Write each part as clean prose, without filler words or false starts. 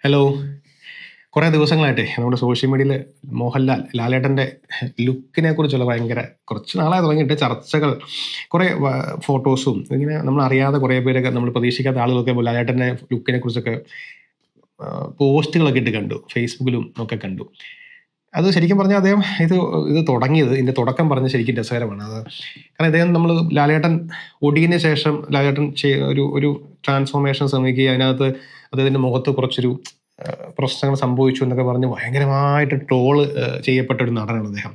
Hello. കുറേ ദിവസങ്ങളായിട്ടേ നമ്മുടെ social മീഡിയയിൽ ലാലേട്ടൻ്റെ ലുക്കിനെ കുറിച്ചുള്ള ഭയങ്കര കുറച്ച് നാളായി തുടങ്ങിയിട്ട് ചർച്ചകൾ, കുറേ ഫോട്ടോസും ഇങ്ങനെ നമ്മൾ അറിയാതെ കുറേ പേരൊക്കെ നമ്മൾ പ്രതീക്ഷിക്കാത്ത ആളുകളൊക്കെ ലാലേട്ടൻ്റെ ലുക്കിനെ കുറിച്ചൊക്കെ പോസ്റ്റുകളൊക്കെ ഇട്ട് കണ്ടു. ഫേസ്ബുക്കിലും ഒക്കെ കണ്ടു. അത് ശരിക്കും പറഞ്ഞാൽ അദ്ദേഹം ഇത് തുടങ്ങിയത്, ഇതിൻ്റെ തുടക്കം പറഞ്ഞ് ശരിക്കും രസകരമാണ്. കാരണം ഇദ്ദേഹം ലാലേട്ടൻ ഒടിയതിന് ശേഷം ലാലേട്ടൻ ഒരു ട്രാൻസ്ഫോർമേഷൻ ശ്രമിക്കുക, അതിനകത്ത് അദ്ദേഹത്തിൻ്റെ മുഖത്ത് കുറച്ചൊരു പ്രശ്നങ്ങൾ സംഭവിച്ചു എന്നൊക്കെ പറഞ്ഞ് ഭയങ്കരമായിട്ട് ട്രോള് ചെയ്യപ്പെട്ട ഒരു നടനാണ് അദ്ദേഹം.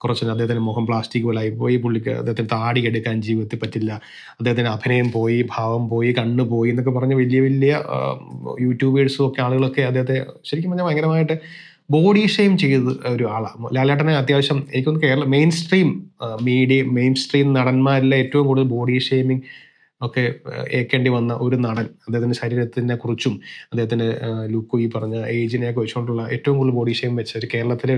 കുറച്ച് അദ്ദേഹത്തിൻ്റെ മുഖം പ്ലാസ്റ്റിക് പോലായി പോയി, പുള്ളിക്ക് അദ്ദേഹത്തിന് താടി എടുക്കാൻ ജീവിതത്തിൽ പറ്റില്ല, അദ്ദേഹത്തിന് അഭിനയം പോയി, ഭാവം പോയി, കണ്ണ് പോയി എന്നൊക്കെ പറഞ്ഞ് വലിയ വലിയ യൂട്യൂബേഴ്സും ഒക്കെ ആളുകളൊക്കെ അദ്ദേഹത്തെ ശരിക്കും പറഞ്ഞാൽ ഭയങ്കരമായിട്ട് ബോഡി ഷെയിം ചെയ്ത് ഒരു ആളാണ് ലാലേട്ടനെ. അത്യാവശ്യം എനിക്കൊന്ന് മെയിൻ സ്ട്രീം നടന്മാരിലെ ഏറ്റവും കൂടുതൽ ബോഡി ഷെയിമിങ് ഒക്കെ ഏൽക്കേണ്ടി വന്ന ഒരു നടൻ. അദ്ദേഹത്തിൻ്റെ ശരീരത്തിനെ കുറിച്ചും അദ്ദേഹത്തിൻ്റെ ലുക്ക്, ഈ പറഞ്ഞ ഏജിനെയൊക്കെ വെച്ചുകൊണ്ടുള്ള ഏറ്റവും കൂടുതൽ ബോഡി ഷെയിം വെച്ച ഒരു കേരളത്തിലെ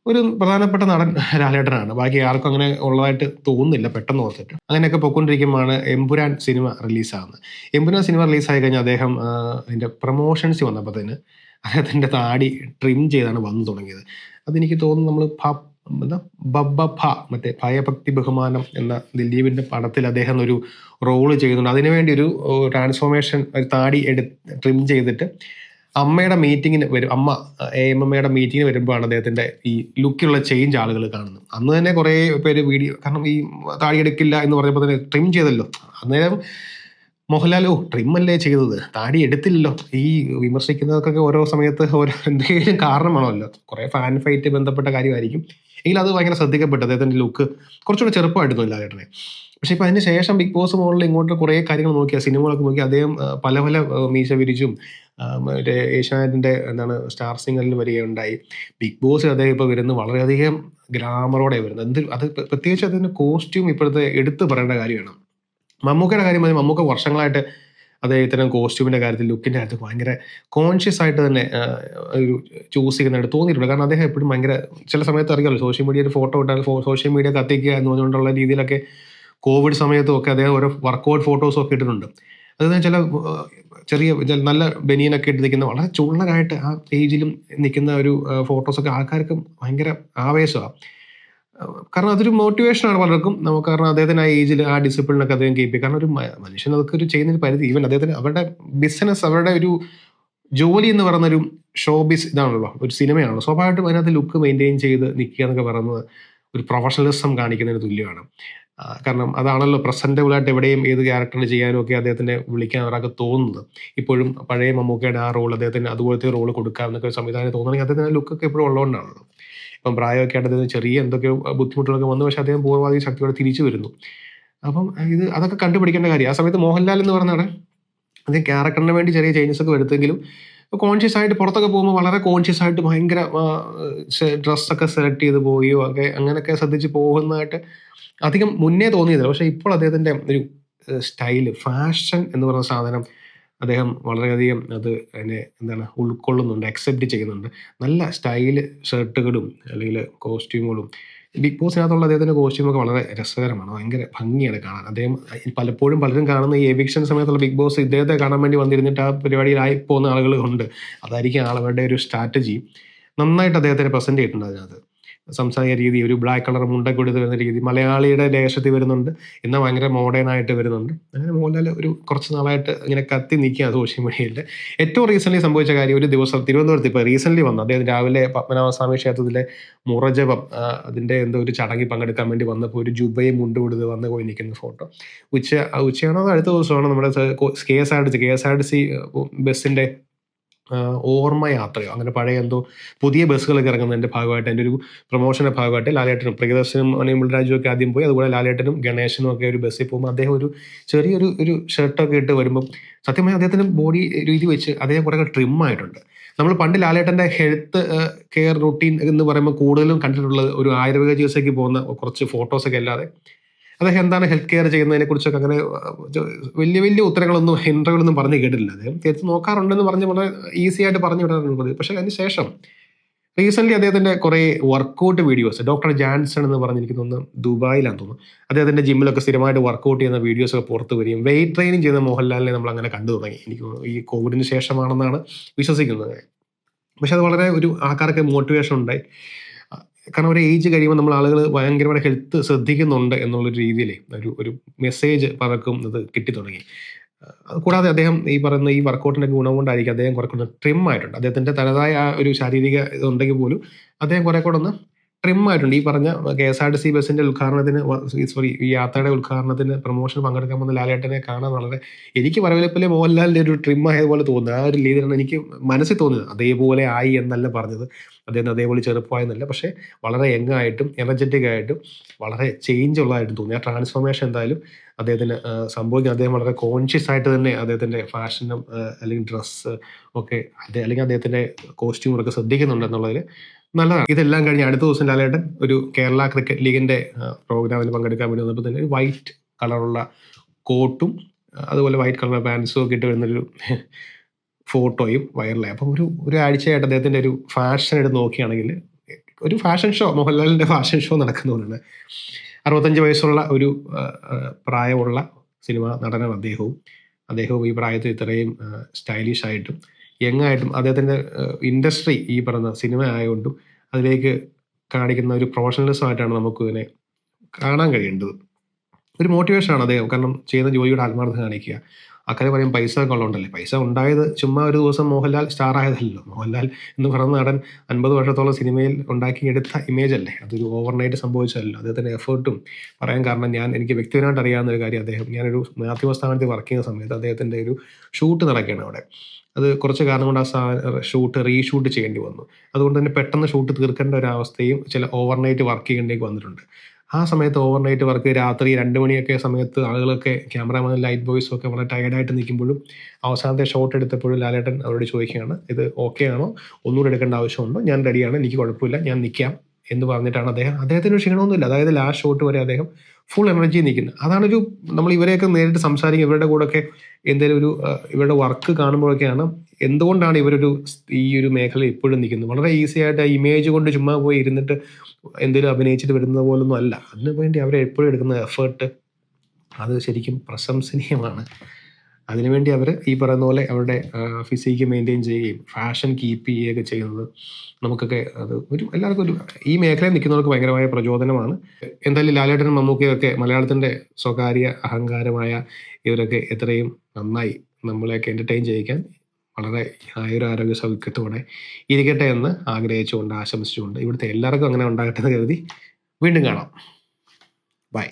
ഒരു പ്രധാനപ്പെട്ട നടൻ ലാലേട്ടനാണ്. ബാക്കി ആർക്കും അങ്ങനെ ഉള്ളതായിട്ട് തോന്നുന്നില്ല പെട്ടെന്ന് ഓർത്തിട്ട്. അങ്ങനെയൊക്കെ പൊയ്ക്കൊണ്ടിരിക്കുമ്പോഴാണ് എമ്പുരാൻ സിനിമ റിലീസാകുന്നത്. എമ്പുരാൻ സിനിമ റിലീസായി കഴിഞ്ഞാൽ അദ്ദേഹം അതിൻ്റെ പ്രൊമോഷൻസ് വന്നപ്പോഴത്തേന് അദ്ദേഹത്തിൻ്റെ താടി ട്രിം ചെയ്താണ് വന്നു തുടങ്ങിയത്. അതെനിക്ക് തോന്നുന്നു നമ്മൾ മറ്റേ ഭയഭക്തി ബഹുമാനം എന്ന ദിലീപിൻ്റെ പടത്തിൽ അദ്ദേഹം ഒരു റോള് ചെയ്യുന്നുണ്ട്. അതിനുവേണ്ടി ഒരു ട്രാൻസ്ഫോർമേഷൻ, ഒരു താടി ട്രിം ചെയ്തിട്ട് അമ്മയുടെ മീറ്റിങ്ങിന് വരും. AMMയുടെ മീറ്റിങ്ങിന് വരുമ്പോഴാണ് അദ്ദേഹത്തിൻ്റെ ഈ ലുക്കിലുള്ള ചേഞ്ച് ആളുകൾ കാണുന്നത്. അന്ന് തന്നെ കുറേ പേര് വീഡിയോ, കാരണം ഈ താടി എടുക്കില്ല എന്ന് പറഞ്ഞപ്പോൾ തന്നെ ട്രിം ചെയ്തല്ലോ. അന്നേരം മോഹൻലാൽ ട്രിം അല്ലേ ചെയ്തത്, താടി എടുത്തില്ലല്ലോ. ഈ വിമർശിക്കുന്നതൊക്കെ ഓരോ സമയത്ത് ഓരോ എന്തെങ്കിലും കാരണമാണല്ലോ, കുറേ ഫാൻ ഫൈറ്റ് ബന്ധപ്പെട്ട കാര്യമായിരിക്കും. എങ്കിലും അത് ഭയങ്കര ശ്രദ്ധിക്കപ്പെട്ടു. അദ്ദേഹത്തിൻ്റെ ലുക്ക് കുറച്ചുകൂടെ ചെറുപ്പമായിരുന്നു ലാലേട്ടനെ. പക്ഷെ ഇപ്പം അതിന് ശേഷം ബിഗ് ബോസ് മുകളിൽ ഇങ്ങോട്ട് കുറേ കാര്യങ്ങൾ നോക്കിയാൽ, സിനിമകളൊക്കെ നോക്കി അദ്ദേഹം പല പല മീശ വിരിച്ചും മറ്റേ ഏഷ്യാനെറ്റിൻ്റെ സ്റ്റാർ സിംഗറിൽ വരികയുണ്ടായി. ബിഗ് ബോസിൽ അദ്ദേഹം ഇപ്പോൾ വരുന്നത് വളരെയധികം ഗ്ലാമറോടെ വരുന്നത്. അത് പ്രത്യേകിച്ച് അതിൻ്റെ കോസ്റ്റ്യൂം ഇപ്പോഴത്തെ എടുത്തു പറയേണ്ട കാര്യമാണ്. മമ്മൂക്കയുടെ കാര്യം മതി. മമ്മൂക്ക വർഷങ്ങളായിട്ട് ഇത്തരം കോസ്റ്റ്യൂമിൻ്റെ കാര്യത്തിൽ, ലുക്കിൻ്റെ കാര്യത്തിൽ ഭയങ്കര കോൺഷ്യസ് ആയിട്ട് തന്നെ ഒരു ചൂസ് ചെയ്യുന്നതായിട്ട് തോന്നിയിട്ടുണ്ട്. കാരണം അദ്ദേഹം എപ്പോഴും ഭയങ്കര, ചില സമയത്ത് അറിയാമല്ലോ, സോഷ്യൽ മീഡിയയിൽ ഫോട്ടോ ഇട്ടാൽ സോഷ്യൽ മീഡിയ കത്തിക്കുക എന്ന് പറഞ്ഞുകൊണ്ടുള്ള രീതിയിലൊക്കെ കോവിഡ് സമയത്തും ഒക്കെ അദ്ദേഹം ഓരോ വർക്കൗട്ട് ഫോട്ടോസും ഒക്കെ ഇട്ടിട്ടുണ്ട്. അത് ചെറിയ നല്ല ബനിയനൊക്കെ ഇട്ട് നിൽക്കുന്ന, വളരെ ചുള്ളനായിട്ട് ആ ഏജിലും നിൽക്കുന്ന ഒരു ഫോട്ടോസൊക്കെ ആൾക്കാർക്ക് ഭയങ്കര ആവേശമാണ്. കാരണം അതൊരു മോട്ടിവേഷനാണ് പലർക്കും. നമുക്ക് കാരണം അദ്ദേഹത്തിന് ആ ഏജിൽ ആ ഡിസിപ്ലിനൊക്കെ അദ്ദേഹം കീപ്പ് ചെയ്യും. കാരണം ഒരു മനുഷ്യൻ അതൊക്കെ ഒരു ചെയ്യുന്നൊരു പരിധി. ഈവൻ അദ്ദേഹത്തിന് അവരുടെ ബിസിനസ്, അവരുടെ ഒരു ജോലി എന്ന് പറയുന്നൊരു ഷോബിസ് ഇതാണല്ലോ, ഒരു സിനിമയാണല്ലോ. സ്വാഭാവികമായിട്ടും അതിനകത്ത് ലുക്ക് മെയിൻറ്റെയിൻ ചെയ്ത് നിൽക്കുക എന്നൊക്കെ പറയുന്നത് ഒരു പ്രൊഫഷണലിസം കാണിക്കുന്നതിന് തുല്യമാണ്. കാരണം അതാണല്ലോ പ്രസൻറ്റബിൾ ആയിട്ട് എവിടെയും ഏത് ക്യാരക്ടറിന് ചെയ്യാനും ഒക്കെ അദ്ദേഹത്തിനെ വിളിക്കാൻ ഒരാൾക്ക് തോന്നുന്നത്. ഇപ്പോഴും പഴയ മമ്മൂക്കയുടെ ആ റോൾ അദ്ദേഹത്തിന് അതുപോലത്തെ റോൾ കൊടുക്കാമെന്നൊക്കെ സംവിധാനം തോന്നുകയാണെങ്കിൽ അദ്ദേഹത്തിന് ലുക്കൊക്കെ എപ്പോഴും ഉള്ളതുകൊണ്ടാണല്ലോ. ഇപ്പം പ്രായമൊക്കെ ആയിട്ട് അദ്ദേഹത്തിന് ചെറിയ എന്തൊക്കെയോ ബുദ്ധിമുട്ടുകളൊക്കെ വന്നു, പക്ഷേ അദ്ദേഹം പൂർവ്വാധികം ശക്തിയോടെ തിരിച്ചു വരുന്നു. അപ്പം അതൊക്കെ കണ്ടുപിടിക്കേണ്ട കാര്യം. ആ സമയത്ത് മോഹൻലാൽ എന്ന് പറഞ്ഞാൽ അദ്ദേഹം ക്യാരക്ടറിന് വേണ്ടി ചെറിയ ചേഞ്ചസ് ഒക്കെ വരുത്തെങ്കിലും കോൺഷ്യസ് ആയിട്ട് പുറത്തൊക്കെ പോകുമ്പോൾ വളരെ കോൺഷ്യസ് ആയിട്ട് ഭയങ്കര ഡ്രസ്സൊക്കെ സെലക്ട് ചെയ്ത് പോവുകയോ അങ്ങനെയൊക്കെ ശ്രദ്ധിച്ച് പോകുന്നതായിട്ട് അധികം മുന്നേ തോന്നിയതില്ല. പക്ഷേ ഇപ്പോൾ അദ്ദേഹത്തിൻ്റെ ഒരു സ്റ്റൈല്, ഫാഷൻ എന്ന് പറയുന്ന സാധനം അദ്ദേഹം വളരെയധികം അതിനെ ഉൾക്കൊള്ളുന്നുണ്ട്, അക്സെപ്റ്റ് ചെയ്യുന്നുണ്ട്. നല്ല സ്റ്റൈല് ഷർട്ടുകളും അല്ലെങ്കിൽ കോസ്റ്റ്യൂമുകളും. ബിഗ് ബോസിനകത്തുള്ള അദ്ദേഹത്തിൻ്റെ കോസ്റ്റ്യൂമൊക്കെ വളരെ രസകരമാണ്, ഭയങ്കര ഭംഗിയാണ് കാണാൻ. അദ്ദേഹം പലപ്പോഴും പലരും കാണുന്ന ഈ എവിക്ഷൻ സമയത്തുള്ള ബിഗ് ബോസ് ഇദ്ദേഹത്തെ കാണാൻ വേണ്ടി വന്നിരുന്നിട്ട് ആ പരിപാടിയിലായി പോകുന്ന ആളുകളുണ്ട്. അതായിരിക്കും ആളുകളുടെ ഒരു സ്ട്രാറ്റജി. നന്നായിട്ട് അദ്ദേഹത്തിനെ പ്രസൻറ്റ് ചെയ്തിട്ടുണ്ട് അതിനകത്ത്. സംസാരിക്കുന്ന രീതി, ഒരു ബ്ലാക്ക് കളർ മുണ്ടൊക്കെ എടുത്ത് വരുന്ന രീതി, മലയാളിയുടെ ദേശത്തിൽ വരുന്നുണ്ട്, എന്നാൽ ഭയങ്കര മോഡേൺ ആയിട്ട് വരുന്നുണ്ട്. അങ്ങനെ മോഹൻലാൽ കുറച്ച് നാളായിട്ട് ഇങ്ങനെ കത്തി നിൽക്കുകയാണ് സോഷ്യൽ മീഡിയയിൽ. ഏറ്റവും റീസെൻ്റ്ലി സംഭവിച്ച കാര്യം, ഒരു ദിവസം തിരുവനന്തപുരത്ത് ഇപ്പോൾ റീസെൻ്റ്ലി വന്നു അദ്ദേഹം രാവിലെ പത്മനാഭസ്വാമി ക്ഷേത്രത്തിലെ മുറജപം അതിൻ്റെ ഒരു ചടങ്ങിൽ പങ്കെടുക്കാൻ വേണ്ടി വന്നപ്പോൾ ഒരു ജുബയും മുണ്ടും എടുത്ത് വന്ന് പോയി നിൽക്കുന്ന ഫോട്ടോ. ഉച്ചയാണോ അടുത്ത ദിവസമാണോ നമ്മുടെ KSRTC ബസ്സിൻ്റെ ഓർമ്മ യാത്രയോ അങ്ങനെ പഴയ പുതിയ ബസ്സുകളൊക്കെ ഇറങ്ങുന്നതിൻ്റെ ഭാഗമായിട്ട്, അതിൻ്റെ ഒരു പ്രൊമോഷൻ്റെ ഭാഗമായിട്ട് ലാലേട്ടനും പ്രിയദർശനും അനിൽ രാജുവും ഒക്കെ ആദ്യം പോയി. അതുപോലെ ലാലേട്ടനും ഗണേശനും ഒക്കെ ഒരു ബസ്സിൽ പോകുമ്പോൾ അദ്ദേഹം ചെറിയൊരു ഷർട്ടൊക്കെ ഇട്ട് വരുമ്പം സത്യമായി അദ്ദേഹത്തിൻ്റെ ബോഡി രീതി വെച്ച് അദ്ദേഹം കുറേ ട്രിം ആയിട്ടുണ്ട്. നമ്മൾ പണ്ട് ലാലേട്ടൻ്റെ ഹെൽത്ത് കെയർ റൂട്ടീൻ എന്ന് പറയുമ്പോൾ കൂടുതലും കണ്ടിട്ടുള്ളത് ഒരു ആയുർവേദ ചികിത്സയ്ക്ക് പോകുന്ന കുറച്ച് ഫോട്ടോസൊക്കെ അല്ലാതെ അദ്ദേഹം എന്താണ് ഹെൽത്ത് കെയർ ചെയ്യുന്നതിനെ കുറിച്ചൊക്കെ അങ്ങനെ വലിയ വലിയ ഉത്തരങ്ങളൊന്നും ഇന്റർവ്യൂകളൊന്നും പറഞ്ഞ് കേട്ടിട്ടില്ല. അദ്ദേഹം തിരിച്ച് നോക്കാറുണ്ടെന്ന് പറഞ്ഞ് വളരെ ഈസി ആയിട്ട് പറഞ്ഞു വിടാറുള്ളത്. പക്ഷേ അതിന് ശേഷം റീസെൻ്റ്ലി അദ്ദേഹത്തിൻ്റെ കുറേ വർക്കൗട്ട് വീഡിയോസ്, ഡോക്ടർ ജാൻസൺ എന്ന് പറഞ്ഞിരിക്കുന്ന ഒന്ന് ദുബായിലാണെന്ന് തോന്നുന്നു, അദ്ദേഹത്തിൻ്റെ ജിമ്മിലൊക്കെ സ്ഥിരമായിട്ട് വർക്കൗട്ട് ചെയ്യുന്ന വീഡിയോസൊക്കെ പുറത്ത് വരികയും വെയിറ്റ് ട്രെയിനിങ് ചെയ്യുന്ന മോഹൻലാലിനെ നമ്മൾ അങ്ങനെ കണ്ടു തുടങ്ങി. എനിക്ക് തോന്നുന്നു ഈ കോവിഡിന് ശേഷമാണെന്നാണ് വിശ്വസിക്കുന്നത്. പക്ഷെ അത് വളരെ ഒരു ആൾക്കാർക്ക് മോട്ടിവേഷൻ ഉണ്ടായി. കാരണം ഒരു ഏജ് കഴിയുമ്പോൾ നമ്മൾ ആളുകൾ ഭയങ്കരമായിട്ട് ഹെൽത്ത് ശ്രദ്ധിക്കുന്നുണ്ട് എന്നുള്ളൊരു രീതിയിൽ ഒരു മെസ്സേജ് പലർക്കും ഇത് കിട്ടി തുടങ്ങി. കൂടാതെ അദ്ദേഹം ഈ പറയുന്ന ഈ വർക്കൗട്ടിൻ്റെ ഗുണം കൊണ്ടായിരിക്കും അദ്ദേഹം കുറെ കൂടെ ട്രിം ആയിട്ടുണ്ട്. അദ്ദേഹത്തിൻ്റെ തനതായ ആ ഒരു ശാരീരിക ഇതുണ്ടെങ്കിൽ പോലും അദ്ദേഹം കുറെ കൂടെ ഒന്ന് ട്രിം ആയിട്ടുണ്ട്. ഈ പറഞ്ഞ KSRTC ബസ്സിൻ്റെ ഉദ്ഘാടനത്തിന് ഈ യാത്രയുടെ ഉദ്ഘാടനത്തിന് പ്രൊമോഷൻ പങ്കെടുക്കാൻ വന്ന ലാലേട്ടനെ കാണാൻ വളരെ, എനിക്ക് വരവേൽപ്പിലെ മോഹൻലാലിൻ്റെ ഒരു ട്രിം ആയതുപോലെ തോന്നുന്നത്. ആ ഒരു രീതിയിലാണ് എനിക്ക് മനസ്സിൽ തോന്നിയത്. അതേപോലെ ആയി എന്നല്ല പറഞ്ഞത്, അദ്ദേഹം അതേപോലെ ചെറുപ്പമായെന്നല്ല, പക്ഷേ വളരെ യങ്ങായിട്ടും എനർജറ്റിക് ആയിട്ടും വളരെ ചേഞ്ച് ഉള്ളതായിട്ടും തോന്നി. ആ ട്രാൻസ്ഫോർമേഷൻ എന്തായാലും അദ്ദേഹത്തിന് സംഭവിക്കും. അദ്ദേഹം വളരെ കോൺഷ്യസ് ആയിട്ട് തന്നെ അദ്ദേഹത്തിൻ്റെ ഫാഷനും അല്ലെങ്കിൽ ഡ്രസ്സ് ഒക്കെ അല്ലെങ്കിൽ അദ്ദേഹത്തിൻ്റെ കോസ്റ്റ്യൂമൊക്കെ ശ്രദ്ധിക്കുന്നുണ്ടെന്നുള്ളതിൽ നല്ലതാണ്. ഇതെല്ലാം കഴിഞ്ഞ് അടുത്ത ദിവസം ലാലേട്ടൻ ഒരു കേരള ക്രിക്കറ്റ് ലീഗിൻ്റെ പ്രോഗ്രാമിൽ പങ്കെടുക്കാൻ വേണ്ടി വന്നപ്പോൾ തന്നെ വൈറ്റ് കളറുള്ള കോട്ടും അതുപോലെ വൈറ്റ് കളർ പാൻസും ഒക്കെ ഇട്ട് വരുന്നൊരു ഫോട്ടോയും വൈറലായി. അപ്പം ഒരു ആഴ്ചയായിട്ട് അദ്ദേഹത്തിൻ്റെ ഒരു ഫാഷൻ എടുത്ത് നോക്കുകയാണെങ്കിൽ ഒരു ഫാഷൻ ഷോ, മോഹൻലാലിൻ്റെ ഫാഷൻ ഷോ നടക്കുന്നതാണ്. 65 വയസ്സുള്ള ഒരു പ്രായമുള്ള സിനിമാ നടനാണ് അദ്ദേഹവും ഈ പ്രായത്തിൽ ഇത്രയും സ്റ്റൈലിഷ് ആയിട്ടും യങ്ങായിട്ടും അദ്ദേഹത്തിൻ്റെ ഇൻഡസ്ട്രി ഈ പറഞ്ഞ സിനിമ ആയതുകൊണ്ടും അതിലേക്ക് കാണിക്കുന്ന ഒരു പ്രൊഫഷണലിസമായിട്ടാണ് നമുക്ക് ഇതിനെ കാണാൻ കഴിയേണ്ടത്. ഒരു മോട്ടിവേഷനാണ് അദ്ദേഹം. കാരണം ചെയ്യുന്ന ജോലിയുടെ ആത്മാർത്ഥത കാണിക്കുക. അക്കാര്യം പറയും പൈസ കൊള്ളുണ്ടല്ലേ, പൈസ ഉണ്ടായത് ചുമ്മാ ഒരു ദിവസം മോഹൻലാൽ സ്റ്റാർ ആയതല്ലോ. മോഹൻലാൽ എന്ന് പറയുന്ന നടൻ 50 വർഷത്തോളം സിനിമയിൽ ഉണ്ടാക്കിയെടുത്ത ഇമേജ് അല്ലേ, അതൊരു ഓവർനൈറ്റ് സംഭവിച്ചതല്ലോ. അദ്ദേഹത്തിൻ്റെ എഫേർട്ടും പറയാൻ കാരണം എനിക്ക് വ്യക്തിപരമായിട്ട് അറിയാവുന്ന ഒരു കാര്യം, ഞാനൊരു മാധ്യമ സ്ഥാപനത്തിൽ വർക്ക് ചെയ്യുന്ന സമയത്ത് അദ്ദേഹത്തിൻ്റെ ഒരു ഷൂട്ട് നടക്കുകയാണ് അവിടെ. അത് കുറച്ച് കാലം കൊണ്ട് ഷൂട്ട് റീഷൂട്ട് ചെയ്യേണ്ടി വന്നു. അതുകൊണ്ട് തന്നെ പെട്ടെന്ന് ഷൂട്ട് തീർക്കേണ്ട ഒരു അവസ്ഥയും ചില ഓവർനൈറ്റ് വർക്ക് ചെയ്യേണ്ടേക്ക് വന്നിട്ടുണ്ട്. ആ സമയത്ത് ഓവർനൈറ്റ് വർക്ക് രാത്രി 2 മണിയൊക്കെ സമയത്ത് ആളുകളൊക്കെ ക്യാമറാമാൻ ലൈറ്റ് ബോയ്സും ഒക്കെ വളരെ ടയർഡായിട്ട് നിൽക്കുമ്പോഴും അവസാനത്തെ ഷോട്ട് എടുത്തപ്പോഴും ലാലേട്ടൻ അവരോട് ചോദിക്കുകയാണ്, ഇത് ഓക്കെ ആണോ, ഒന്നുകൂടെ എടുക്കേണ്ട ആവശ്യമുണ്ടോ, ഞാൻ റെഡിയാണ്, എനിക്ക് കുഴപ്പമില്ല, ഞാൻ നിൽക്കാം എന്ന് പറഞ്ഞിട്ടാണ് അദ്ദേഹത്തിന് ക്ഷീണമൊന്നുമില്ല. അതായത് ലാസ്റ്റ് ഷോട്ട് വരെ അദ്ദേഹം ഫുൾ എനർജി നിൽക്കുന്നത്. അതാണൊരു നമ്മൾ ഇവരെയൊക്കെ നേരിട്ട് സംസാരിക്കും, ഇവരുടെ കൂടെയൊക്കെ എന്തെങ്കിലും ഇവരുടെ വർക്ക് കാണുമ്പോഴൊക്കെയാണ് എന്തുകൊണ്ടാണ് ഈ ഒരു മേഖല ഇപ്പോഴും നിൽക്കുന്നത്. വളരെ ഈസി ആയിട്ട് ഇമേജ് കൊണ്ട് ചുമ്മാ പോയി ഇരുന്നിട്ട് എന്തെങ്കിലും അഭിനയിച്ചിട്ട് വരുന്നത് പോലൊന്നും അല്ല. അതിനു വേണ്ടി അവരെ എപ്പോഴും എടുക്കുന്ന എഫേർട്ട് അത് ശരിക്കും പ്രശംസനീയമാണ്. അതിനുവേണ്ടി അവർ ഈ പറയുന്ന പോലെ അവരുടെ ഫിസിക്ക് മെയിൻറ്റെയിൻ ചെയ്യുകയും ഫാഷൻ കീപ്പ് ചെയ്യുകയൊക്കെ ചെയ്യുന്നത് നമുക്കൊക്കെ അത് എല്ലാവർക്കും ഈ മേഖലയിൽ നിൽക്കുന്നവർക്ക് ഭയങ്കരമായ പ്രചോദനമാണ്. എന്തായാലും ലാലേട്ടനും മമ്മൂക്കയൊക്കെ മലയാളത്തിൻ്റെ സ്വകാര്യ അഹങ്കാരമായ ഇവരൊക്കെ എത്രയും നന്നായി നമ്മളെയൊക്കെ എൻ്റർടൈൻ ചെയ്യിക്കാൻ വളരെ ആരോഗ്യ സൗഖ്യത്തോടെ ഇരിക്കട്ടെ എന്ന് ആഗ്രഹിച്ചുകൊണ്ട് ആശംസിച്ചുകൊണ്ട് ഇവിടുത്തെ എല്ലാവർക്കും അങ്ങനെ ഉണ്ടാകട്ടെ എന്ന് കരുതി വീണ്ടും കാണാം. ബൈ.